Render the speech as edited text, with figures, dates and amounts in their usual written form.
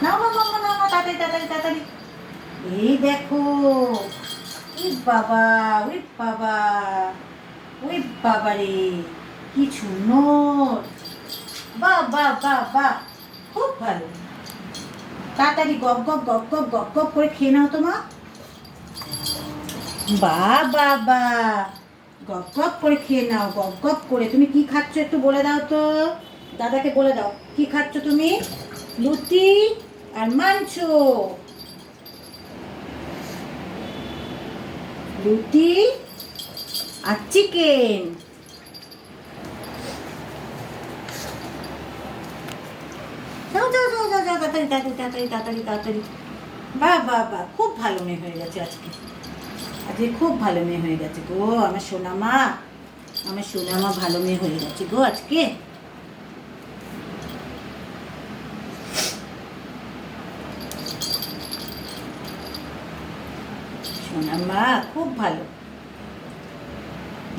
নাও নাও নাও নাও নাও, তাড়াতাড়ি তাড়াতাড়ি তাড়াতাড়ি। এই দেখো, ওই বাবা, ওই বাবা, ওই বাবা রে, কি সুন্দর! বাহ বাহ বাহ বাহ, খুব ভালো। তাড়াতাড়ি গপ গপ গপ গপ গপ গপ করে খেয়ে নাও তো মা। বাহ বাহ বাহ, গপ গপ করে খেয়ে নাও, গপ গপ করে। তুমি কি খাচ্ছ একটু বলে দাও তো, দাদাকে বলে দাও কি খাচ্ছ তুমি। লুচি আর মাংস, রুটি আর চিকেন। যাও যাও যাও যাও যাও, তাড়াতাড়ি তাড়াতাড়ি তাড়াতাড়ি তাড়াতাড়ি তাড়াতাড়ি। বাহ বাহ বাহ, খুব ভালো মেয়ে হয়ে গেছে আজকে। আজকে খুব ভালো মেয়ে হয়ে গেছে গো আমার সোনা মা। আমার সোনা মা ভালো মেয়ে হয়ে গেছে গো আজকে। সোনা মা খুব ভালো।